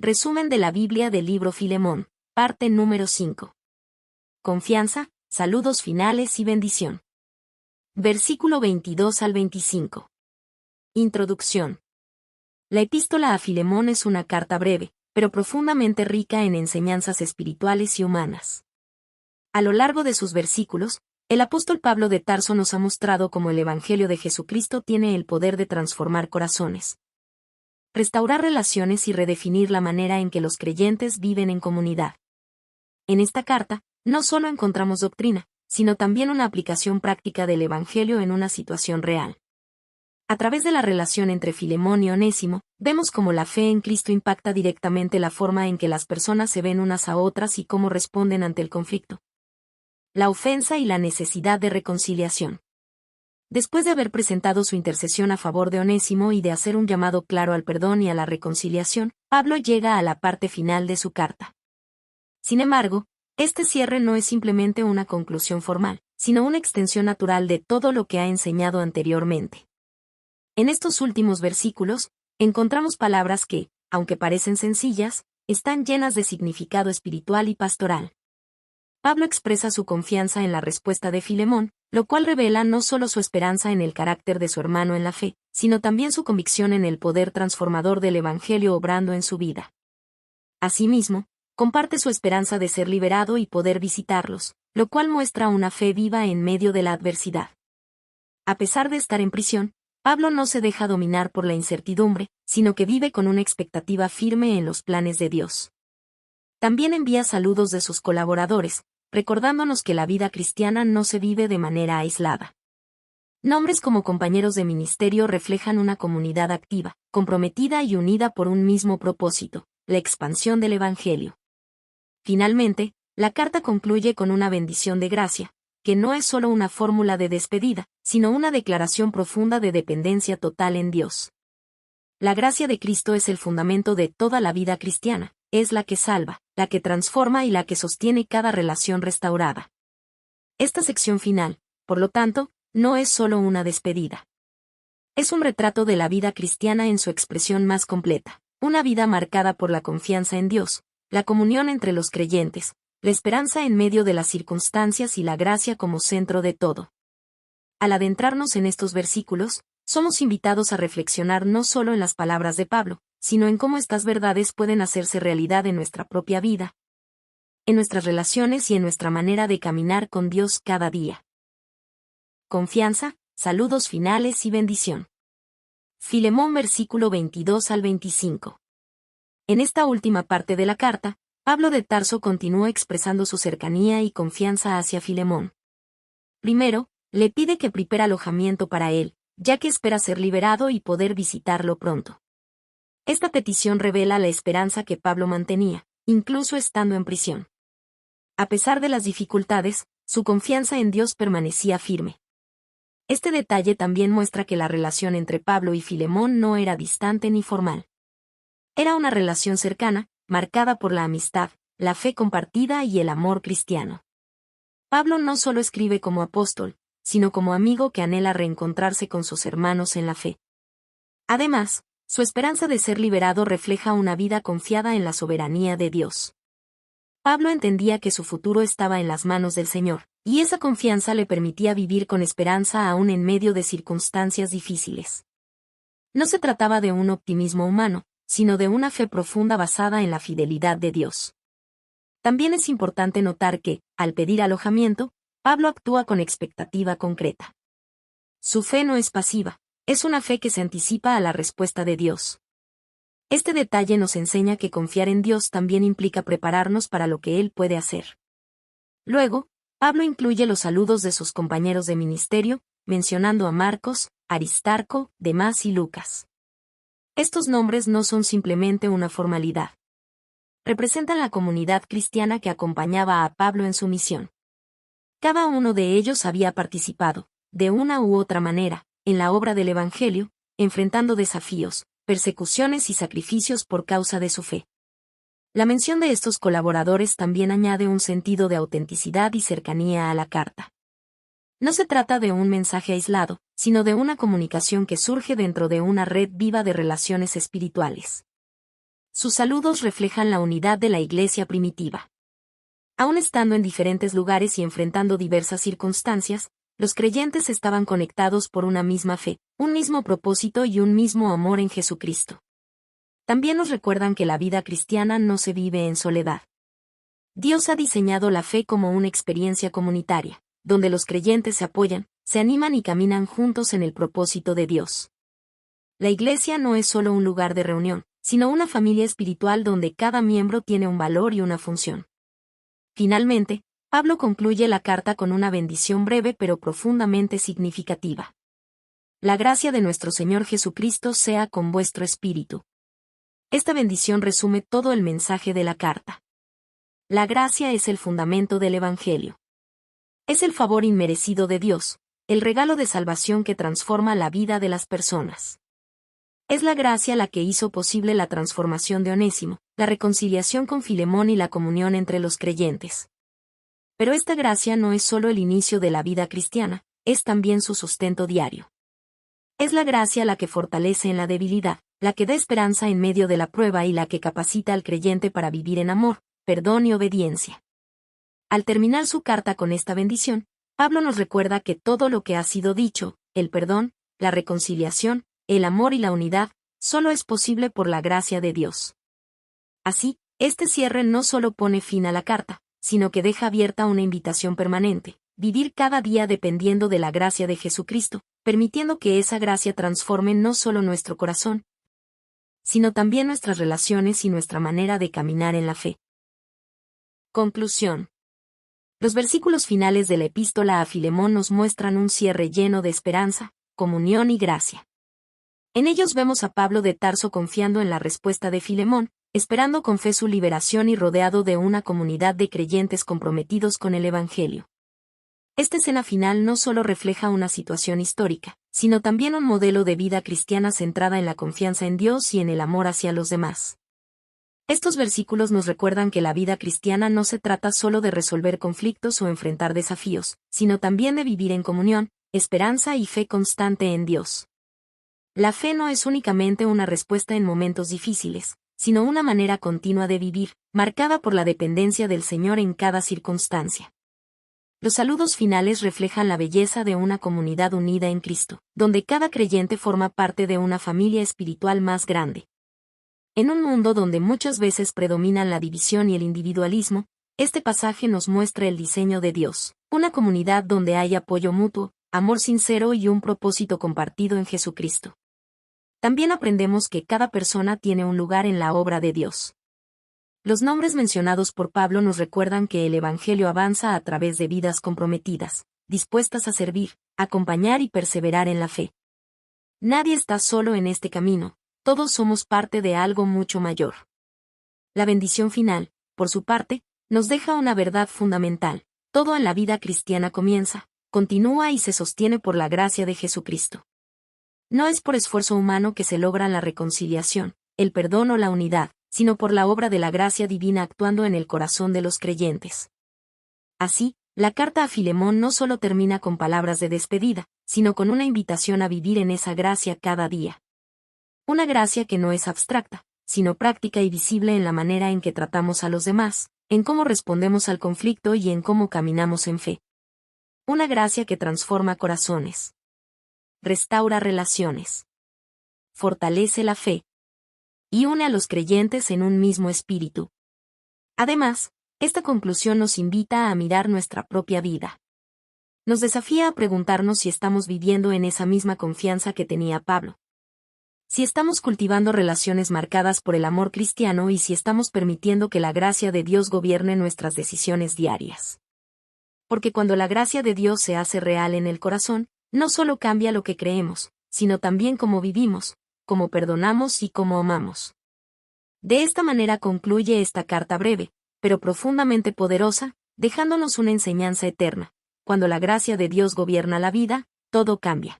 Resumen de la Biblia del libro Filemón, parte número 5. Confianza, saludos finales y bendición. Versículo 22 al 25. Introducción. La epístola a Filemón es una carta breve, pero profundamente rica en enseñanzas espirituales y humanas. A lo largo de sus versículos, el apóstol Pablo de Tarso nos ha mostrado cómo el Evangelio de Jesucristo tiene el poder de transformar corazones, restaurar relaciones y redefinir la manera en que los creyentes viven en comunidad. En esta carta, no solo encontramos doctrina, sino también una aplicación práctica del Evangelio en una situación real. A través de la relación entre Filemón y Onésimo, vemos cómo la fe en Cristo impacta directamente la forma en que las personas se ven unas a otras y cómo responden ante el conflicto, la ofensa y la necesidad de reconciliación. Después de haber presentado su intercesión a favor de Onésimo y de hacer un llamado claro al perdón y a la reconciliación, Pablo llega a la parte final de su carta. Sin embargo, este cierre no es simplemente una conclusión formal, sino una extensión natural de todo lo que ha enseñado anteriormente. En estos últimos versículos, encontramos palabras que, aunque parecen sencillas, están llenas de significado espiritual y pastoral. Pablo expresa su confianza en la respuesta de Filemón, lo cual revela no solo su esperanza en el carácter de su hermano en la fe, sino también su convicción en el poder transformador del Evangelio obrando en su vida. Asimismo, comparte su esperanza de ser liberado y poder visitarlos, lo cual muestra una fe viva en medio de la adversidad. A pesar de estar en prisión, Pablo no se deja dominar por la incertidumbre, sino que vive con una expectativa firme en los planes de Dios. También envía saludos de sus colaboradores, recordándonos que la vida cristiana no se vive de manera aislada. Nombres como compañeros de ministerio reflejan una comunidad activa, comprometida y unida por un mismo propósito, la expansión del Evangelio. Finalmente, la carta concluye con una bendición de gracia, que no es solo una fórmula de despedida, sino una declaración profunda de dependencia total en Dios. La gracia de Cristo es el fundamento de toda la vida cristiana, es la que salva, la que transforma y la que sostiene cada relación restaurada. Esta sección final, por lo tanto, no es solo una despedida. Es un retrato de la vida cristiana en su expresión más completa, una vida marcada por la confianza en Dios, la comunión entre los creyentes, la esperanza en medio de las circunstancias y la gracia como centro de todo. Al adentrarnos en estos versículos, somos invitados a reflexionar no solo en las palabras de Pablo, sino en cómo estas verdades pueden hacerse realidad en nuestra propia vida, en nuestras relaciones y en nuestra manera de caminar con Dios cada día. Confianza, saludos finales y bendición. Filemón versículo 22 al 25. En esta última parte de la carta, Pablo de Tarso continúa expresando su cercanía y confianza hacia Filemón. Primero, le pide que prepare alojamiento para él, ya que espera ser liberado y poder visitarlo pronto. Esta petición revela la esperanza que Pablo mantenía, incluso estando en prisión. A pesar de las dificultades, su confianza en Dios permanecía firme. Este detalle también muestra que la relación entre Pablo y Filemón no era distante ni formal. Era una relación cercana, marcada por la amistad, la fe compartida y el amor cristiano. Pablo no solo escribe como apóstol, sino como amigo que anhela reencontrarse con sus hermanos en la fe. Además, su esperanza de ser liberado refleja una vida confiada en la soberanía de Dios. Pablo entendía que su futuro estaba en las manos del Señor, y esa confianza le permitía vivir con esperanza aún en medio de circunstancias difíciles. No se trataba de un optimismo humano, sino de una fe profunda basada en la fidelidad de Dios. También es importante notar que, al pedir alojamiento, Pablo actúa con expectativa concreta. Su fe no es pasiva, es una fe que se anticipa a la respuesta de Dios. Este detalle nos enseña que confiar en Dios también implica prepararnos para lo que Él puede hacer. Luego, Pablo incluye los saludos de sus compañeros de ministerio, mencionando a Marcos, Aristarco, Demas y Lucas. Estos nombres no son simplemente una formalidad. Representan la comunidad cristiana que acompañaba a Pablo en su misión. Cada uno de ellos había participado, de una u otra manera, en la obra del Evangelio, enfrentando desafíos, persecuciones y sacrificios por causa de su fe. La mención de estos colaboradores también añade un sentido de autenticidad y cercanía a la carta. No se trata de un mensaje aislado, sino de una comunicación que surge dentro de una red viva de relaciones espirituales. Sus saludos reflejan la unidad de la iglesia primitiva. Aún estando en diferentes lugares y enfrentando diversas circunstancias, los creyentes estaban conectados por una misma fe, un mismo propósito y un mismo amor en Jesucristo. También nos recuerdan que la vida cristiana no se vive en soledad. Dios ha diseñado la fe como una experiencia comunitaria, donde los creyentes se apoyan, se animan y caminan juntos en el propósito de Dios. La iglesia no es solo un lugar de reunión, sino una familia espiritual donde cada miembro tiene un valor y una función. Finalmente, Pablo concluye la carta con una bendición breve pero profundamente significativa. La gracia de nuestro Señor Jesucristo sea con vuestro espíritu. Esta bendición resume todo el mensaje de la carta. La gracia es el fundamento del Evangelio. Es el favor inmerecido de Dios, el regalo de salvación que transforma la vida de las personas. Es la gracia la que hizo posible la transformación de Onésimo, la reconciliación con Filemón y la comunión entre los creyentes. Pero esta gracia no es solo el inicio de la vida cristiana, es también su sustento diario. Es la gracia la que fortalece en la debilidad, la que da esperanza en medio de la prueba y la que capacita al creyente para vivir en amor, perdón y obediencia. Al terminar su carta con esta bendición, Pablo nos recuerda que todo lo que ha sido dicho, el perdón, la reconciliación, el amor y la unidad, solo es posible por la gracia de Dios. Así, este cierre no solo pone fin a la carta, sino que deja abierta una invitación permanente, vivir cada día dependiendo de la gracia de Jesucristo, permitiendo que esa gracia transforme no solo nuestro corazón, sino también nuestras relaciones y nuestra manera de caminar en la fe. Conclusión. Los versículos finales de la epístola a Filemón nos muestran un cierre lleno de esperanza, comunión y gracia. En ellos vemos a Pablo de Tarso confiando en la respuesta de Filemón, esperando con fe su liberación y rodeado de una comunidad de creyentes comprometidos con el Evangelio. Esta escena final no solo refleja una situación histórica, sino también un modelo de vida cristiana centrada en la confianza en Dios y en el amor hacia los demás. Estos versículos nos recuerdan que la vida cristiana no se trata solo de resolver conflictos o enfrentar desafíos, sino también de vivir en comunión, esperanza y fe constante en Dios. La fe no es únicamente una respuesta en momentos difíciles, sino una manera continua de vivir, marcada por la dependencia del Señor en cada circunstancia. Los saludos finales reflejan la belleza de una comunidad unida en Cristo, donde cada creyente forma parte de una familia espiritual más grande. En un mundo donde muchas veces predominan la división y el individualismo, este pasaje nos muestra el diseño de Dios, una comunidad donde hay apoyo mutuo, amor sincero y un propósito compartido en Jesucristo. También aprendemos que cada persona tiene un lugar en la obra de Dios. Los nombres mencionados por Pablo nos recuerdan que el Evangelio avanza a través de vidas comprometidas, dispuestas a servir, acompañar y perseverar en la fe. Nadie está solo en este camino, todos somos parte de algo mucho mayor. La bendición final, por su parte, nos deja una verdad fundamental: todo en la vida cristiana comienza, continúa y se sostiene por la gracia de Jesucristo. No es por esfuerzo humano que se logra la reconciliación, el perdón o la unidad, sino por la obra de la gracia divina actuando en el corazón de los creyentes. Así, la carta a Filemón no solo termina con palabras de despedida, sino con una invitación a vivir en esa gracia cada día. Una gracia que no es abstracta, sino práctica y visible en la manera en que tratamos a los demás, en cómo respondemos al conflicto y en cómo caminamos en fe. Una gracia que transforma corazones, restaura relaciones, fortalece la fe y une a los creyentes en un mismo espíritu. Además, esta conclusión nos invita a mirar nuestra propia vida. Nos desafía a preguntarnos si estamos viviendo en esa misma confianza que tenía Pablo. Si estamos cultivando relaciones marcadas por el amor cristiano y si estamos permitiendo que la gracia de Dios gobierne nuestras decisiones diarias. Porque cuando la gracia de Dios se hace real en el corazón, no solo cambia lo que creemos, sino también cómo vivimos, cómo perdonamos y cómo amamos. De esta manera concluye esta carta breve, pero profundamente poderosa, dejándonos una enseñanza eterna. Cuando la gracia de Dios gobierna la vida, todo cambia.